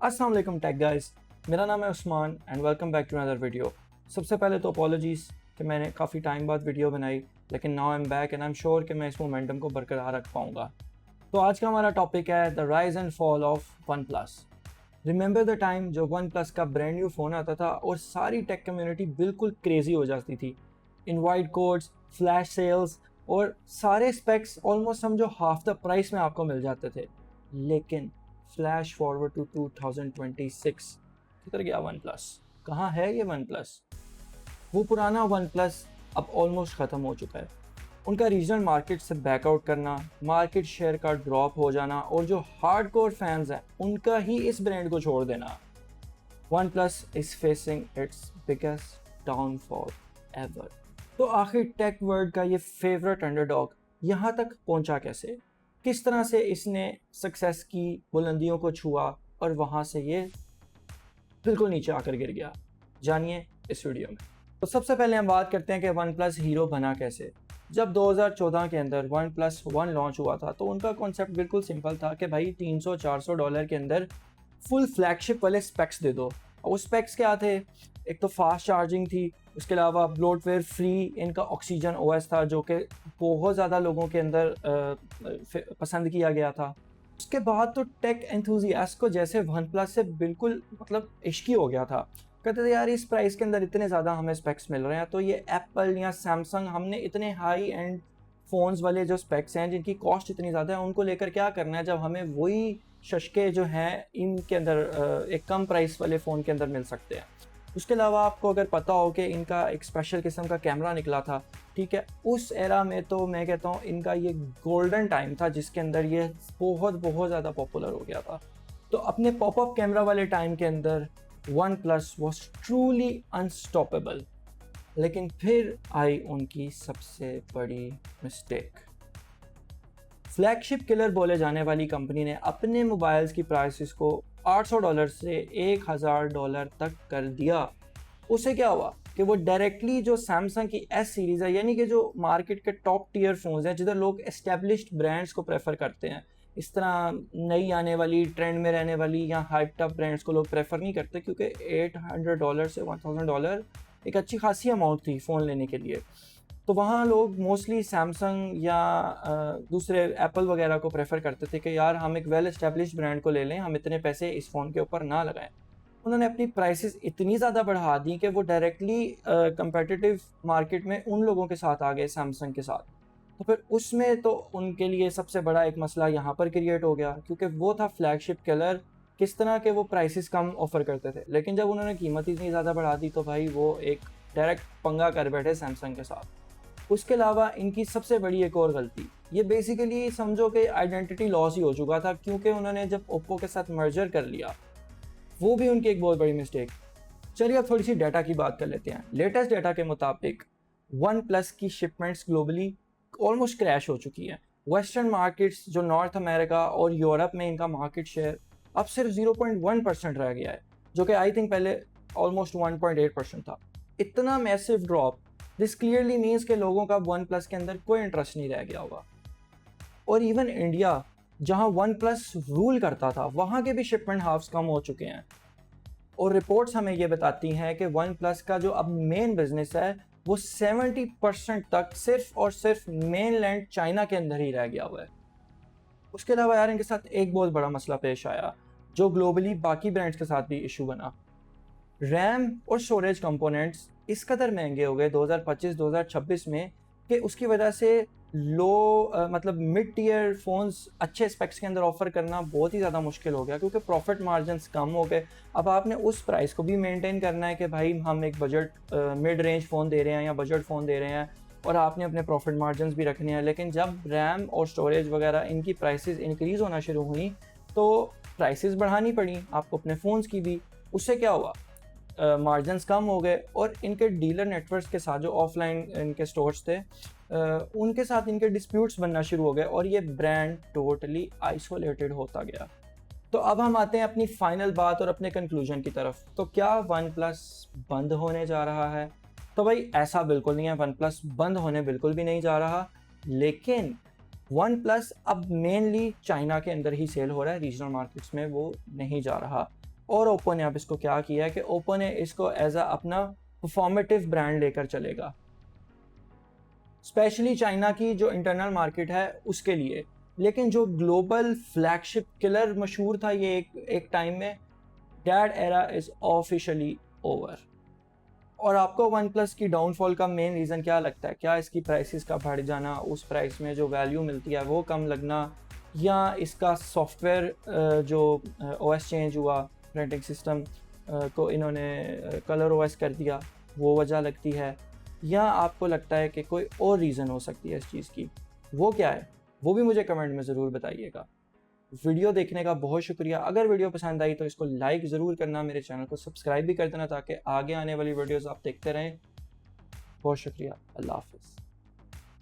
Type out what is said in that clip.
अस्सलाम वालेकुम take guys, मेरा नाम है Usman and welcome back to another video. सबसे पहले तो अपॉलॉजीज़ कि मैंने काफ़ी टाइम बाद वीडियो बनाई, लेकिन now I am back and I am sure कि मैं इस मोमेंटम को बरकरार रख पाऊँगा। तो आज का हमारा टॉपिक है the rise and fall of one plus. Remember the time जो वन प्लस का ब्रांड न्यू फ़ोन आता था और सारी टेक कम्युनिटी बिल्कुल क्रेजी हो जाती थी। इनवाइट कोड्स, फ्लैश सेल्स और सारे स्पेक्स ऑलमोस्ट समझो हाफ द प्राइस में आपको मिल जाते थे। लेकिन फ्लैश फॉरवर्ड टू 2026, किधर गया वन प्लस? कहाँ है ये वन प्लस? वो पुराना वन प्लस अब ऑलमोस्ट ख़त्म हो चुका है। उनका रीजनल मार्केट से बैकआउट करना, मार्केट शेयर का ड्रॉप हो जाना और जो हार्डकोर फैंस हैं उनका ही इस ब्रांड को छोड़ देना। One plus is facing it's biggest downfall ever. तो आखिर टेक वर्ल्ड का ये फेवरेट अंडरडॉग यहाँ तक पहुँचा कैसे? किस तरह से इसने सक्सेस की बुलंदियों को छुआ और वहाँ से ये बिल्कुल नीचे आकर गिर गया? जानिए इस वीडियो में। तो सबसे पहले हम बात करते हैं कि वन प्लस हीरो बना कैसे। जब 2014 के अंदर वन प्लस वन लॉन्च हुआ था तो उनका कॉन्सेप्ट बिल्कुल सिंपल था कि भाई $300-400 के अंदर फुल फ्लैगशिप वाले स्पेक्स दे दो। और वो स्पेक्स क्या थे? एक तो फास्ट चार्जिंग थी, उसके अलावा ब्लोटवेयर फ्री इनका ऑक्सीजन ओएस था जो कि बहुत ज़्यादा लोगों के अंदर पसंद किया गया था। उसके बाद तो टेक एंथुजियास्ट को जैसे वन प्लस से बिल्कुल मतलब इश्की हो गया था। कहते थे यार इस प्राइस के अंदर इतने ज़्यादा हमें स्पेक्स मिल रहे हैं, तो ये एप्पल या सैमसंग हमने इतने हाई एंड फ़ोन्स वाले जो स्पेक्स हैं जिनकी कॉस्ट इतनी ज़्यादा है उनको लेकर क्या करना है जब हमें वही शशके जो हैं इनके अंदर एक कम प्राइस वाले फ़ोन के अंदर मिल सकते हैं। उसके अलावा आपको अगर पता हो कि इनका एक स्पेशल किस्म का कैमरा निकला था, ठीक है, उस एरा में तो मैं कहता हूँ इनका ये गोल्डन टाइम था जिसके अंदर ये बहुत ज़्यादा पॉपुलर हो गया था। तो अपने पॉपअप कैमरा वाले टाइम के अंदर one plus was truly unstoppable. लेकिन फिर आई उनकी सबसे बड़ी मिस्टेक। फ्लैगशिप किलर बोले जाने वाली कंपनी ने अपने मोबाइल्स की प्राइसेस को $800 से $1000 तक कर दिया। उससे क्या हुआ कि वो डायरेक्टली जो सैमसंग की एस सीरीज़ है, यानी कि जो मार्केट के टॉप टियर फ़ोन्स हैं जिधर लोग एस्टेब्लिश्ड ब्रांड्स को प्रेफर करते हैं, इस तरह नई आने वाली ट्रेंड में रहने वाली या हाइप्ड अप ब्रांड्स को लोग प्रेफर नहीं करते, क्योंकि $800 से $1000 एक अच्छी खासी अमाउंट थी फ़ोन लेने के लिए। तो वहाँ लोग मोस्टली सैमसंग या दूसरे एप्पल वगैरह को प्रेफर करते थे कि यार हम एक वेल एस्टेब्लिश्ड ब्रांड को ले लें, हम इतने पैसे इस फ़ोन के ऊपर ना लगाएं। उन्होंने अपनी प्राइसेस इतनी ज़्यादा बढ़ा दी कि वो डायरेक्टली कंपेटिटिव मार्केट में उन लोगों के साथ आ गए सैमसंग के साथ। तो फिर उसमें तो उनके लिए सबसे बड़ा एक मसला यहाँ पर क्रिएट हो गया, क्योंकि वो था फ्लैगशिप किलर। किस तरह के वो प्राइसेस कम ऑफर करते थे, लेकिन जब उन्होंने कीमत इतनी ज़्यादा बढ़ा दी तो भाई वो एक डायरेक्ट पंगा कर बैठे सैमसंग के साथ। उसके अलावा इनकी सबसे बड़ी एक और गलती, ये बेसिकली समझो कि आइडेंटिटी लॉस ही हो चुका था, क्योंकि उन्होंने जब ओप्पो के साथ मर्जर कर लिया, वो भी उनकी एक बहुत बड़ी मिस्टेक। चलिए अब थोड़ी सी डाटा की बात कर लेते हैं। लेटेस्ट डाटा के मुताबिक वन प्लस की शिपमेंट्स ग्लोबली ऑलमोस्ट क्रैश हो चुकी है। वेस्टर्न मार्केट्स जो नॉर्थ अमेरिका और यूरोप में इनका मार्केट शेयर अब सिर्फ 0.1% रह गया है, जो कि आई थिंक पहले ऑलमोस्ट 1.8% था। इतना massive drop, this clearly means के लोगों का वन प्लस के अंदर कोई इंटरेस्ट नहीं रह गया होगा। और इवन इंडिया जहां वन प्लस रूल करता था, वहां के भी शिपमेंट हाफ्स कम हो चुके हैं। और रिपोर्ट्स हमें ये बताती हैं कि वन प्लस का जो अब मेन बिजनेस है वो 70% तक सिर्फ और सिर्फ मेनलैंड चाइना के अंदर ही रह गया हुआ है। उसके अलावा यार इनके साथ एक बहुत बड़ा मसला पेश आया जो ग्लोबली बाकी ब्रांड्स के साथ भी इशू बना। रैम और स्टोरेज कंपोनेंट्स इस कदर महंगे हो गए 2025-2026 में कि उसकी वजह से मतलब मिड टीयर फ़ोन्स अच्छे स्पेक्स के अंदर ऑफर करना बहुत ही ज़्यादा मुश्किल हो गया, क्योंकि प्रॉफिट मार्जिन्स कम हो गए। अब आपने उस प्राइस को भी मेंटेन करना है कि भाई हम एक बजट मिड रेंज फ़ोन दे रहे हैं या बजट फ़ोन दे रहे हैं, और आपने अपने प्रॉफिट मार्जिन्स भी रखने हैं। लेकिन जब रैम और स्टोरेज वगैरह इनकी प्राइसेस इंक्रीज़ होना शुरू हुई तो प्राइसेस बढ़ानी पड़ी आपको अपने फ़ोन्स की भी। उससे क्या हुआ, मार्जिन्स कम हो गए और इनके डीलर नेटवर्क्स के साथ जो ऑफलाइन इनके स्टोर्स थे उनके साथ इनके डिस्प्यूट्स बनना शुरू हो गए और ये ब्रांड टोटली आइसोलेटेड होता गया। तो अब हम आते हैं अपनी फाइनल बात और अपने कंक्लूजन की तरफ। तो क्या वन प्लस बंद होने जा रहा है? तो भाई ऐसा बिल्कुल नहीं है, वन प्लस बंद होने बिल्कुल भी नहीं जा रहा। लेकिन वन प्लस अब मेनली चाइना के अंदर ही सेल हो रहा है, रीजनल मार्केट्स में वो नहीं जा रहा। और ओप्पो ने अब इसको क्या किया है कि ओप्पो ने इसको एज अ अपना परफॉर्मेटिव ब्रांड लेकर चलेगा, स्पेशली चाइना की जो इंटरनल मार्केट है उसके लिए। लेकिन जो ग्लोबल फ्लैगशिप किलर मशहूर था ये एक टाइम में, that era is officially over. और आपको वन प्लस की डाउनफॉल का मेन रीज़न क्या लगता है? क्या इसकी प्राइसेस का बढ़ जाना, उस प्राइस में जो वैल्यू मिलती है वो कम लगना, या इसका सॉफ्टवेयर जो ओएस चेंज हुआ, ऑपरेटिंग सिस्टम को इन्होंने कलर ओएस कर दिया, वो वजह लगती है? या आपको लगता है कि कोई और रीज़न हो सकती है इस चीज़ की? वो क्या है वो भी मुझे कमेंट में ज़रूर बताइएगा। वीडियो देखने का बहुत शुक्रिया। अगर वीडियो पसंद आई तो इसको लाइक ज़रूर करना, मेरे चैनल को सब्सक्राइब भी कर देना ताकि आगे आने वाली वीडियोस आप देखते रहें। बहुत शुक्रिया। अल्लाह हाफ़िज़।